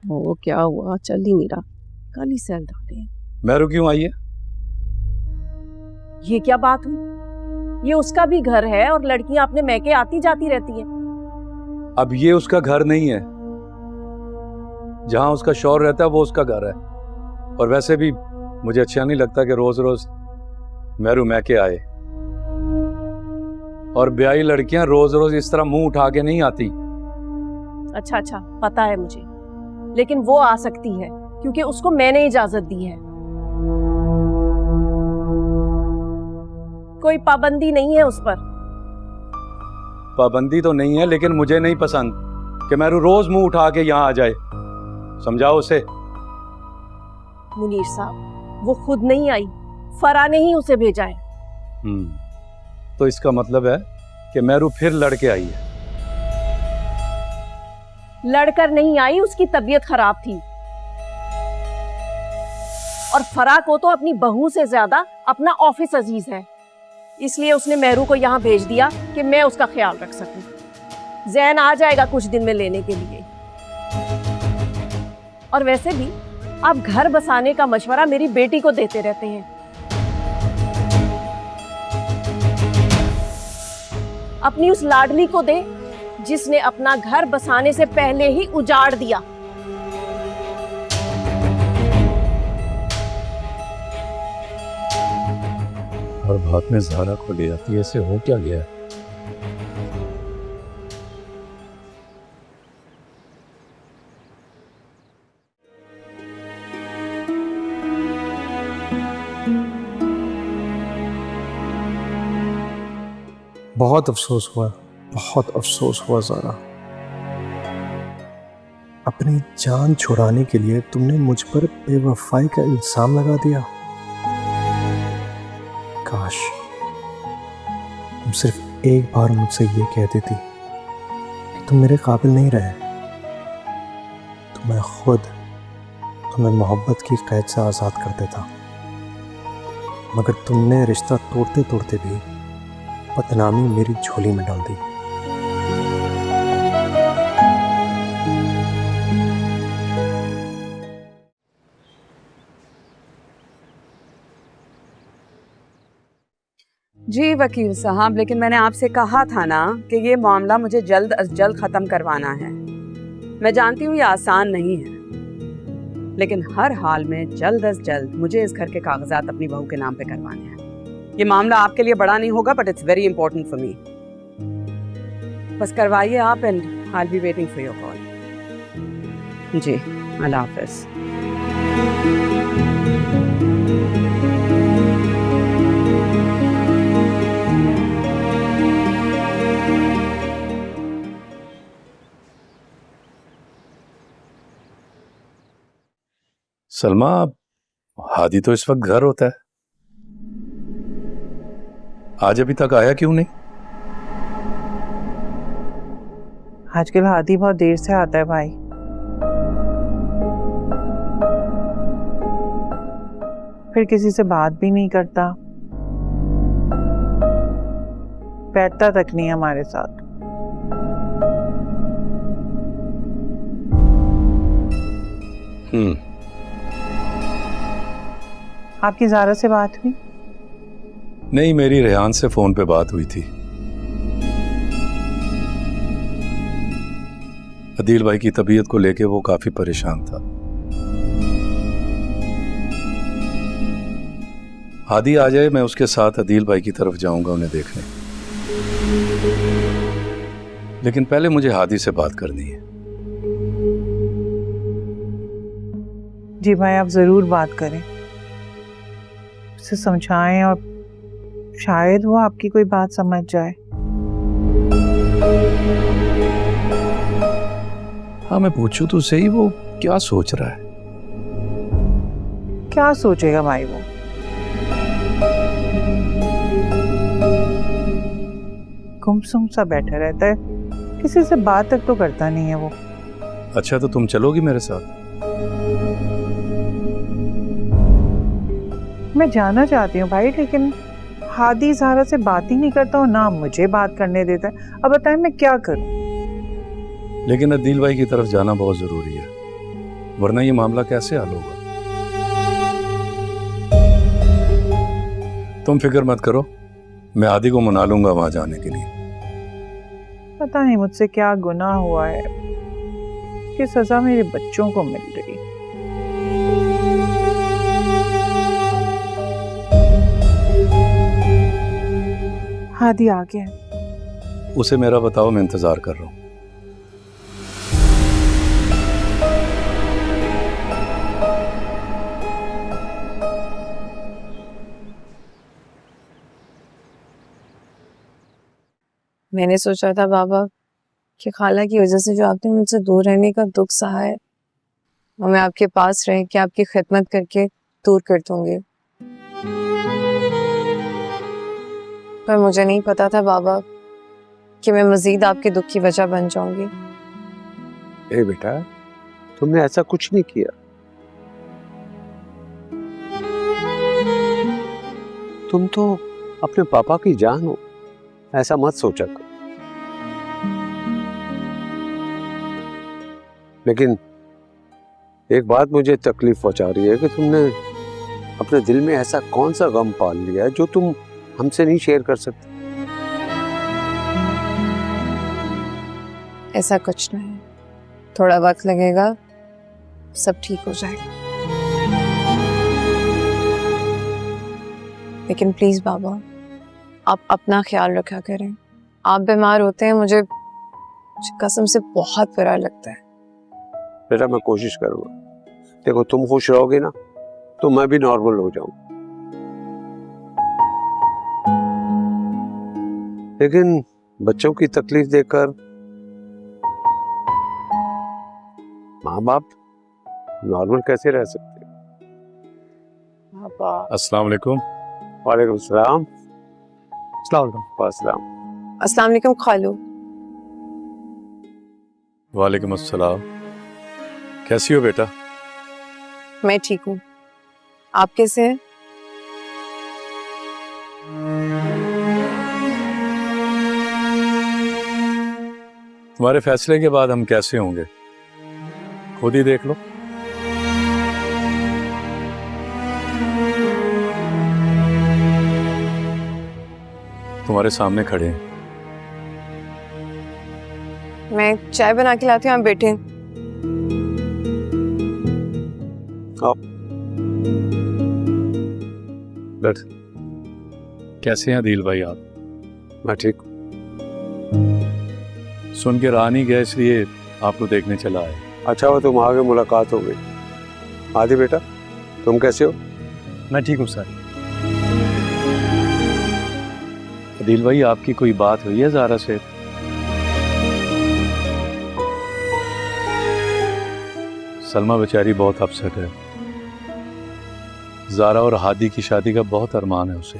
वो क्या हुआ, चल ही नहीं रहा, कल ही सेल डाले हैं। मेहरू क्यों आई है? ये क्या बात हुई? ये उसका भी घर है और लड़कियां अपने मैके आती जाती रहती हैं। अब ये उसका घर नहीं है, जहां उसका शौहर रहता है वो उसका घर है। और वैसे भी मुझे अच्छा नहीं लगता कि रोज रोज मेहरू मैके आए, और ब्याही लड़कियां रोज रोज इस तरह मुंह उठा के नहीं आती। अच्छा, पता है मुझे, लेकिन वो आ सकती है क्योंकि उसको मैंने इजाजत दी है। कोई पाबंदी नहीं है उस पर। पाबंदी तो नहीं है, लेकिन मुझे नहीं पसंद कि मेहरू रोज मुंह उठा के यहाँ आ जाए। समझाओ उसे। मुनीर साहब, वो खुद नहीं आई, फरा ने ही उसे भेजा है। तो इसका मतलब है कि मेहरू फिर लड़के आई है। लड़कर नहीं आई, उसकी तबीयत खराब थी। और फरा को तो अपनी बहू से ज्यादा अपना ऑफिस अजीज है, इसलिए उसने मेहरू को यहाँ भेज दिया कि मैं उसका ख्याल रख सकूं। जैन आ जाएगा कुछ दिन में लेने के लिए। और वैसे भी आप घर बसाने का मशवरा मेरी बेटी को देते रहते हैं। अपनी उस लाडली को दे जिसने अपना घर बसाने से पहले ही उजाड़ दिया। और बाद में ज़ारा को ले आती है, ऐसे हो क्या गया? बहुत अफसोस हुआ ज़ारा। अपनी जान छुड़ाने के लिए तुमने मुझ पर बेवफाई का इल्जाम लगा दिया। काश तुम सिर्फ एक बार मुझसे ये कह देती कि तुम मेरे काबिल नहीं रहे, तो मैं खुद तुम्हें मोहब्बत की कैद से आज़ाद कर देता। मगर तुमने रिश्ता तोड़ते तोड़ते भी बदनामी मेरी झोली में डाल दी। जी वकील साहब, लेकिन मैंने आपसे कहा था ना कि ये मामला मुझे जल्द अज जल्द ख़त्म करवाना है। मैं जानती हूँ ये आसान नहीं है, लेकिन हर हाल में जल्द अज जल्द मुझे इस घर के कागजात अपनी बहू के नाम पे करवाने हैं। ये मामला आपके लिए बड़ा नहीं होगा, but it's very important for me. बस करवाइए आप, and I will be waiting for your call. जी, अल्लाह हाफिज़। सलमा, हादी तो इस वक्त घर होता है, आज अभी तक आया क्यों नहीं? आजकल हादी बहुत देर से आता है भाई। फिर किसी से बात भी नहीं करता, बैठता तक नहीं हमारे साथ। आपकी ज़ारा से बात हुई? नहीं, मेरी रेहान से फोन पे बात हुई थी। अदील भाई की तबीयत को लेके वो काफी परेशान था। हादी आ जाए, मैं उसके साथ अदील भाई की तरफ जाऊंगा उन्हें देखने, लेकिन पहले मुझे हादी से बात करनी है। जी भाई, आप ज़रूर बात करें, उसे समझाएं और शायद वो आपकी कोई बात समझ जाए। हाँ, मैं पूछूं तो सही, वो क्या सोच रहा है? क्या सोचेगा भाई? वो गुमसुम सा बैठा रहता है, किसी से बात तक तो करता नहीं है वो। अच्छा, तो तुम चलोगी मेरे साथ? मैं जाना चाहती हूँ भाई, लेकिन हादी ज़ारा से बात ही नहीं करता और ना मुझे बात करने देता है। अब बताएं मैं क्या करूँ? लेकिन अदील भाई की तरफ जाना बहुत जरूरी है। वरना ये मामला कैसे हल होगा। तुम फिक्र मत करो, मैं आदि को मना लूंगा वहां जाने के लिए। पता नहीं मुझसे क्या गुनाह हुआ है कि सजा मेरे बच्चों को मिल रही। हादी आ गया है। उसे मेरा बताओ, मैं इंतजार कर रहा हूं। मैंने सोचा था बाबा कि खाला की वजह से जो आपने मुझसे दूर रहने का दुख सहा है वो मैं आपके पास रह के आपकी खिदमत करके दूर कर दूंगी, पर मुझे नहीं पता था बाबा कि मैं मजीद आपके दुख की वजह बन जाऊंगी। ए बेटा, तुमने ऐसा कुछ नहीं किया। तुम तो अपने पापा की जान हो, ऐसा मत सोचा करो। लेकिन एक बात मुझे तकलीफ पहुंचा रही है कि तुमने अपने दिल में ऐसा कौन सा गम पाल लिया है जो तुम हमसे नहीं शेयर कर सकते। ऐसा कुछ नहीं, थोड़ा वक्त लगेगा, सब ठीक हो जाएगा। लेकिन प्लीज बाबा, आप अपना ख्याल रखा करें। आप बीमार होते हैं, मुझे कसम से बहुत बुरा लगता है। बेटा मैं कोशिश करूंगा। देखो तुम खुश रहोगे ना तो मैं भी नॉर्मल हो जाऊं। लेकिन बच्चों की तकलीफ देखकर माँ बाप नॉर्मल कैसे रह सकते? अस्सलाम वालेकुम। वालेकुम सलाम। अस्सलाम वालेकुम खालू। वालेकुम अस्सलाम। कैसी हो बेटा? मैं ठीक हूँ, आप कैसे हैं? तुम्हारे फैसले के बाद हम कैसे होंगे खुद ही देख लो। तुम्हारे सामने खड़े हैं। मैं चाय बना के लाती हूँ, आप बैठे। बट कैसे हैं आदिल भाई आप? मैं ठीक हूँ। सुन के रहा नहीं गया, इसलिए आपको देखने चला है। अच्छा हो तुम आगे, मुलाकात हो गई। आदि बेटा तुम कैसे हो? मैं ठीक हूँ सर। आदिल भाई आपकी कोई बात हुई है ज़ारा से? सलमा बेचारी बहुत अपसेट है। ज़ारा और हादी की शादी का बहुत अरमान है उसे।